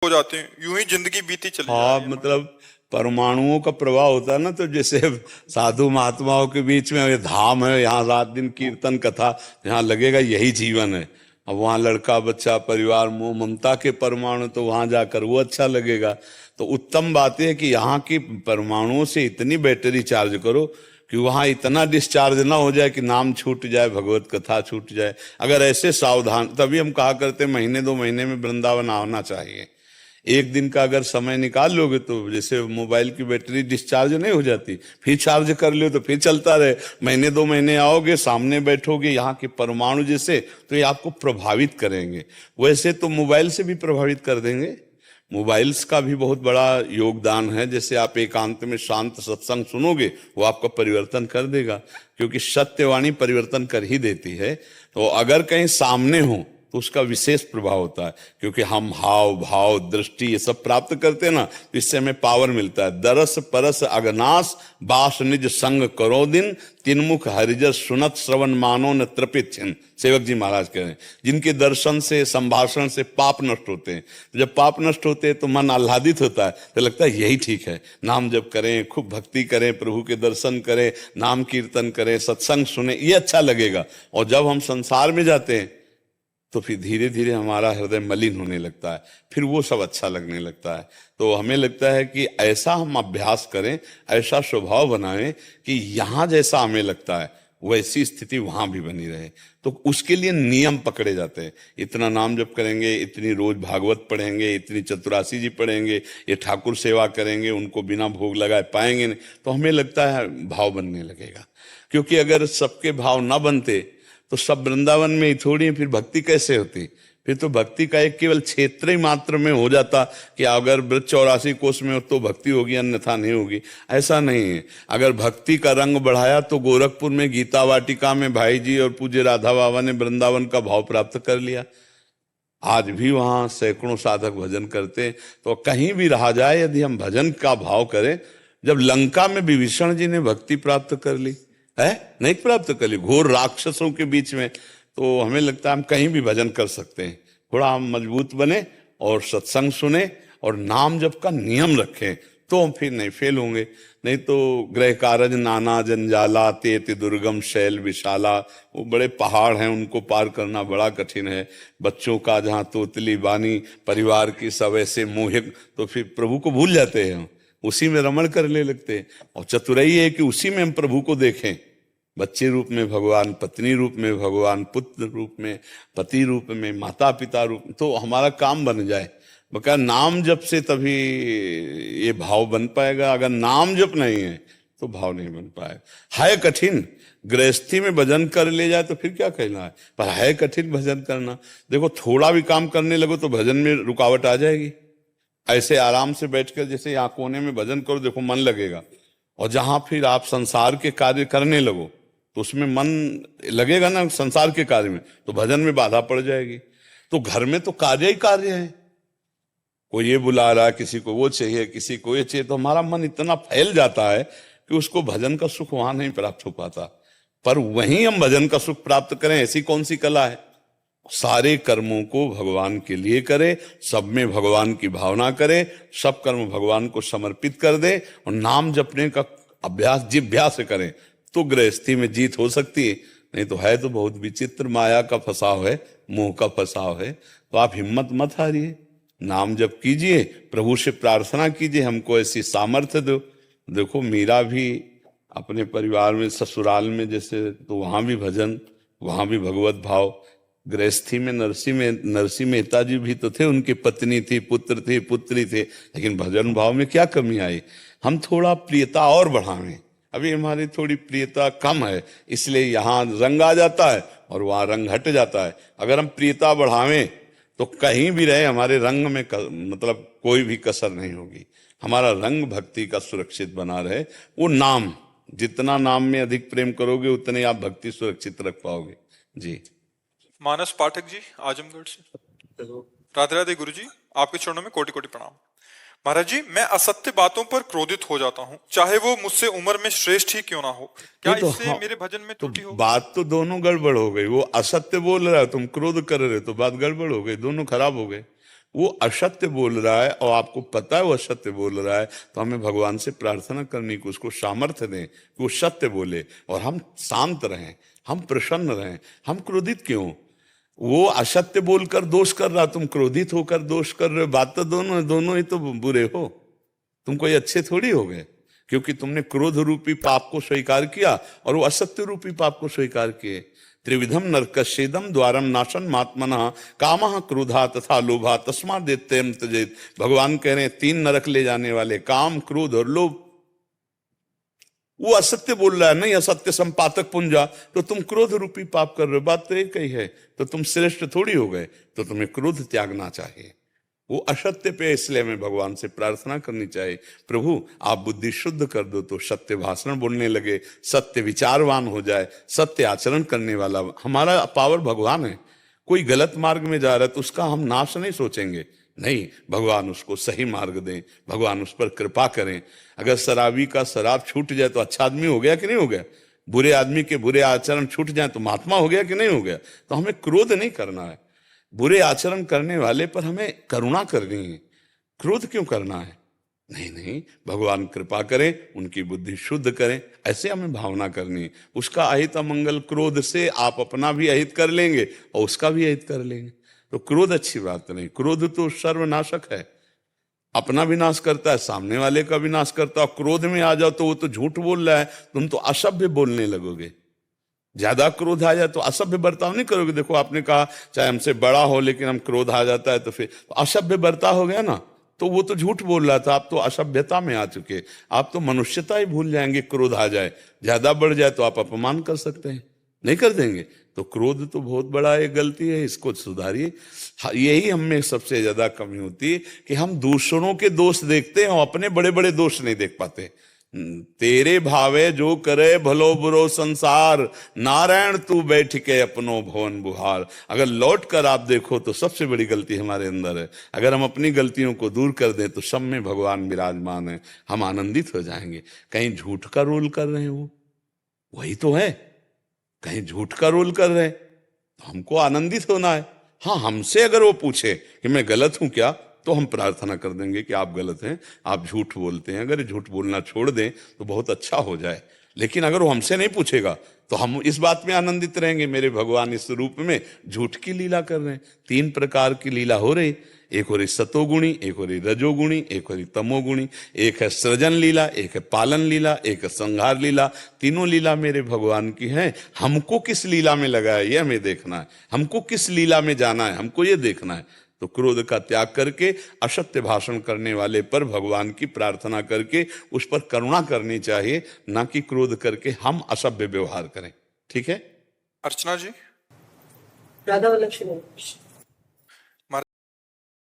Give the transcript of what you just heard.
हो जाते हैं, यूं ही जिंदगी बीती चली जा हाँ रही है। मतलब परमाणुओं का प्रभाव होता है ना, तो जैसे साधु महात्माओं के बीच में ये धाम है, यहाँ रात दिन कीर्तन कथा, यहाँ लगेगा यही जीवन है। अब वहाँ लड़का बच्चा परिवार मोह ममता के परमाणु, तो वहाँ जाकर वो अच्छा लगेगा। तो उत्तम बात यह है कि यहाँ की परमाणुओं से इतनी बैटरी चार्ज करो कि वहाँ इतना डिस्चार्ज ना हो जाए कि नाम छूट जाए, भगवत कथा छूट जाए। अगर ऐसे सावधान, तभी हम कहा करते महीने 2 महीने में वृंदावन आना चाहिए। एक दिन का अगर समय निकाल लोगे तो जैसे मोबाइल की बैटरी डिस्चार्ज नहीं हो जाती, फिर चार्ज कर लो तो फिर चलता रहे। महीने 2 महीने आओगे, सामने बैठोगे, यहाँ के परमाणु जैसे, तो ये आपको प्रभावित करेंगे। वैसे तो मोबाइल से भी प्रभावित कर देंगे, मोबाइल्स का भी बहुत बड़ा योगदान है। जैसे आप एकांत में शांत सत्संग सुनोगे, वो आपका परिवर्तन कर देगा, क्योंकि सत्यवाणी परिवर्तन कर ही देती है। तो अगर कहीं सामने हो तो उसका विशेष प्रभाव होता है, क्योंकि हम हाव भाव दृष्टि ये सब प्राप्त करते हैं ना, तो इससे हमें पावर मिलता है। दरस परस अगनास बास निज संग करो दिन, तिनमुख हरिजस सुनत श्रवण मानो न तृपित छिन। सेवक जी महाराज कह रहे हैं, जिनके दर्शन से संभाषण से पाप नष्ट होते हैं। तो जब पाप नष्ट होते हैं तो मन आह्लादित होता है, तो लगता है यही ठीक है, नाम जप करें, खूब भक्ति करें, प्रभु के दर्शन करें, नाम कीर्तन करें, सत्संग सुने, ये अच्छा लगेगा। और जब हम संसार में जाते हैं तो फिर धीरे धीरे हमारा हृदय मलिन होने लगता है, फिर वो सब अच्छा लगने लगता है। तो हमें लगता है कि ऐसा हम अभ्यास करें, ऐसा स्वभाव बनाएं कि यहाँ जैसा हमें लगता है वैसी स्थिति वहां भी बनी रहे। तो उसके लिए नियम पकड़े जाते हैं, इतना नाम जप करेंगे, इतनी रोज भागवत पढ़ेंगे, इतनी चतुरासी जी पढ़ेंगे, ये ठाकुर सेवा करेंगे, उनको बिना भोग लगाए पाएंगे नहीं। तो हमें लगता है भाव बनने लगेगा, क्योंकि अगर सबके भाव ना बनते तो सब वृंदावन में ही थोड़ी, फिर भक्ति कैसे होती? फिर तो भक्ति का एक केवल क्षेत्र ही मात्र में हो जाता कि अगर ब्रज 84 कोष में हो तो भक्ति होगी, अन्यथा नहीं होगी। ऐसा नहीं है। अगर भक्ति का रंग बढ़ाया तो गोरखपुर में गीता वाटिका में भाई जी और पूज्य राधा बाबा ने वृंदावन का भाव प्राप्त कर लिया। आज भी वहां सैकड़ों साधक भजन करते। तो कहीं भी रहा जाए, यदि हम भजन का भाव करें, जब लंका में विभीषण जी ने भक्ति प्राप्त कर ली है, नहीं प्राप्त कर ली, घोर राक्षसों के बीच में, तो हमें लगता है हम कहीं भी भजन कर सकते हैं। थोड़ा हम मजबूत बने और सत्संग सुने और नाम जप का नियम रखें, तो हम फिर नहीं फेल होंगे। नहीं तो गृह कारज नाना जंजाला, तेति दुर्गम शैल विशाला, वो बड़े पहाड़ हैं, उनको पार करना बड़ा कठिन है। बच्चों का जहाँ तोतली बानी, परिवार की सब ऐसे मोहित, तो फिर प्रभु को भूल जाते हैं, उसी में रमण करने लगते हैं। और चतुराई है कि उसी में हम प्रभु को देखें, बच्चे रूप में भगवान, पत्नी रूप में भगवान, पुत्र रूप में, पति रूप में, माता पिता रूप में, तो हमारा काम बन जाए। बका नाम जप से तभी ये भाव बन पाएगा। अगर नाम जप नहीं है तो भाव नहीं बन पाएगा। है कठिन, गृहस्थी में भजन कर ले जाए तो फिर क्या कहना है, पर है कठिन भजन करना। देखो थोड़ा भी काम करने लगो तो भजन में रुकावट आ जाएगी। ऐसे आराम से बैठकर जैसे यहाँ कोने में भजन करो, देखो मन लगेगा। और जहां फिर आप संसार के कार्य करने लगो तो उसमें मन लगेगा ना, संसार के कार्य में, तो भजन में बाधा पड़ जाएगी। तो घर में तो कार्य ही कार्य है, कोई ये बुला रहा है, किसी को वो चाहिए, किसी को ये चाहिए, तो हमारा मन इतना फैल जाता है कि उसको भजन का सुख वहां नहीं प्राप्त हो पाता। पर वहीं हम भजन का सुख प्राप्त करें, ऐसी कौन सी कला है? सारे कर्मों को भगवान के लिए करे, सब में भगवान की भावना करे, सब कर्म भगवान को समर्पित कर दे और नाम जपने का अभ्यास जिभ्या से करें, तो गृहस्थी में जीत हो सकती है। नहीं तो है तो बहुत विचित्र, माया का फंसाव है, मोह का फंसाव है। तो आप हिम्मत मत हारिए, नाम जप कीजिए, प्रभु से प्रार्थना कीजिए हमको ऐसी सामर्थ्य दो। देखो मीरा भी अपने परिवार में, ससुराल में जैसे, तो वहां भी भजन, वहां भी भगवत भाव। गृहस्थी में नरसिंह मेहता जी भी तो थे, उनकी पत्नी थी, पुत्र थे, पुत्री थे, लेकिन भजन भाव में क्या कमी आई? हम थोड़ा प्रियता और बढ़ावें। अभी हमारी थोड़ी प्रियता कम है, इसलिए यहाँ रंग आ जाता है और वहाँ रंग हट जाता है। अगर हम प्रियता बढ़ावें तो कहीं भी रहे हमारे रंग में मतलब कोई भी कसर नहीं होगी। हमारा रंग भक्ति का सुरक्षित बना रहे। वो नाम, जितना नाम में अधिक प्रेम करोगे उतने आप भक्ति सुरक्षित रख पाओगे। जी। मानस पाठक जी आजमगढ़ से। राधे राधे गुरु जी, आपके चरणों में कोटि कोटि प्रणाम। महाराज जी, मैं असत्य बातों पर क्रोधित हो जाता हूँ, चाहे वो मुझसे उम्र में श्रेष्ठ ही क्यों ना हो। क्या तो इससे मेरे भजन में त्रुटि तो होगी? बात तो दोनों गड़बड़ हो गई। वो असत्य बोल रहा है, तुम क्रोध कर रहे हो, तो बात गड़बड़ हो गई, दोनों खराब हो गए। वो असत्य बोल रहा है और आपको पता है वो असत्य बोल रहा है, तो हमें भगवान से प्रार्थना करनी कि उसको सामर्थ्य दें कि वो सत्य बोले और हम शांत रहें, हम प्रसन्न रहें। हम क्रोधित क्यों? वो असत्य बोलकर दोष कर रहा, तुम क्रोधित होकर दोष कर रहे हो। बात तो दोनों ही तो बुरे हो, तुम कोई अच्छे थोड़ी हो गए, क्योंकि तुमने क्रोध रूपी पाप को स्वीकार किया और वो असत्य रूपी पाप को स्वीकार किए। त्रिविधम नरकस्येदम द्वारम नाशन मात्मना कामः क्रोधा तथा लोभा तस्मात् दैत्यम त्यजेत। भगवान कह रहे हैं 3 नरक ले जाने वाले, काम, क्रोध और लोभ। वो असत्य बोल रहा है, नहीं असत्य संपातक पुंजा, तो तुम क्रोध रूपी पाप कर रहे हो। बात तो एक ही है, तो तुम श्रेष्ठ थोड़ी हो गए, तो तुम्हें क्रोध त्यागना चाहिए। वो असत्य पे, इसलिए हमें भगवान से प्रार्थना करनी चाहिए, प्रभु आप बुद्धि शुद्ध कर दो तो सत्य भाषण बोलने लगे, सत्य विचारवान हो जाए, सत्य आचरण करने वाला। हमारा पावर भगवान है। कोई गलत मार्ग में जा रहा है तो उसका हम नाश नहीं सोचेंगे, नहीं, भगवान उसको सही मार्ग दें, भगवान उस पर कृपा करें। अगर शराबी का शराब छूट जाए तो अच्छा आदमी हो गया कि नहीं हो गया? बुरे आदमी के बुरे आचरण छूट जाए तो महात्मा हो गया कि नहीं हो गया? तो हमें क्रोध नहीं करना है, बुरे आचरण करने वाले पर हमें करुणा करनी है। क्रोध क्यों करना है? नहीं नहीं, भगवान कृपा करें, उनकी बुद्धि शुद्ध करें, ऐसे हमें भावना करनी है। उसका अहित अमंगल क्रोध से आप अपना भी अहित कर लेंगे और उसका भी अहित कर लेंगे, तो क्रोध अच्छी बात नहीं। क्रोध तो सर्वनाशक है, अपना विनाश करता है, सामने वाले का विनाश करता है। क्रोध में आ जाओ तो वो तो झूठ बोल रहा है, तुम तो असभ्य बोलने लगोगे। ज्यादा क्रोध आ जाए तो असभ्य बर्ताव नहीं करोगे। देखो आपने कहा चाहे हमसे बड़ा हो लेकिन हम क्रोध आ जाता है तो फिर तो असभ्य बर्ताव हो गया ना, तो वो तो झूठ बोल रहा था, आप तो असभ्यता में आ चुके, आप तो मनुष्यता ही भूल जाएंगे। क्रोध आ जाए, ज्यादा बढ़ जाए तो आप अपमान कर सकते हैं, नहीं कर देंगे। तो क्रोध तो बहुत बड़ा एक गलती है, इसको सुधारिए। यही हम में सबसे ज्यादा कमी होती है कि हम दूसरों के दोष देखते हैं और अपने बड़े बड़े दोष नहीं देख पाते। तेरे भावे जो करे भलो बुरो संसार, नारायण तू बैठ के अपनो भवन बुहार। अगर लौट कर आप देखो तो सबसे बड़ी गलती हमारे अंदर है। अगर हम अपनी गलतियों को दूर कर दें तो सब में भगवान विराजमान है, हम आनंदित हो जाएंगे। कहीं झूठ का रोल कर रहे हैं, वो वही तो है, कहीं झूठ का रोल कर रहे हैं, तो हमको आनंदित होना है। हाँ, हमसे अगर वो पूछे कि मैं गलत हूं क्या, तो हम प्रार्थना कर देंगे कि आप गलत हैं, आप झूठ बोलते हैं। अगर झूठ बोलना छोड़ दें तो बहुत अच्छा हो जाए। लेकिन अगर वो हमसे नहीं पूछेगा तो हम इस बात में आनंदित रहेंगे, मेरे भगवान इस रूप में झूठ की लीला कर रहे हैं। 3 प्रकार की लीला हो रही, एक हो रही सतोगुणी, एक हो रही रजोगुणी, एक हो रही तमोगुणी। एक है सृजन लीला, एक है पालन लीला, एक है संहार लीला। तीनों लीला मेरे भगवान की हैं। हमको किस लीला में लगा है ये हमें देखना है, हमको किस लीला में जाना है हमको ये देखना है। तो क्रोध का त्याग करके असत्य भाषण करने वाले पर भगवान की प्रार्थना करके उस पर करुणा करनी चाहिए, ना कि क्रोध करके हम असभ्य व्यवहार करें। ठीक है? अर्चना जी। राधा वल्लभ श्री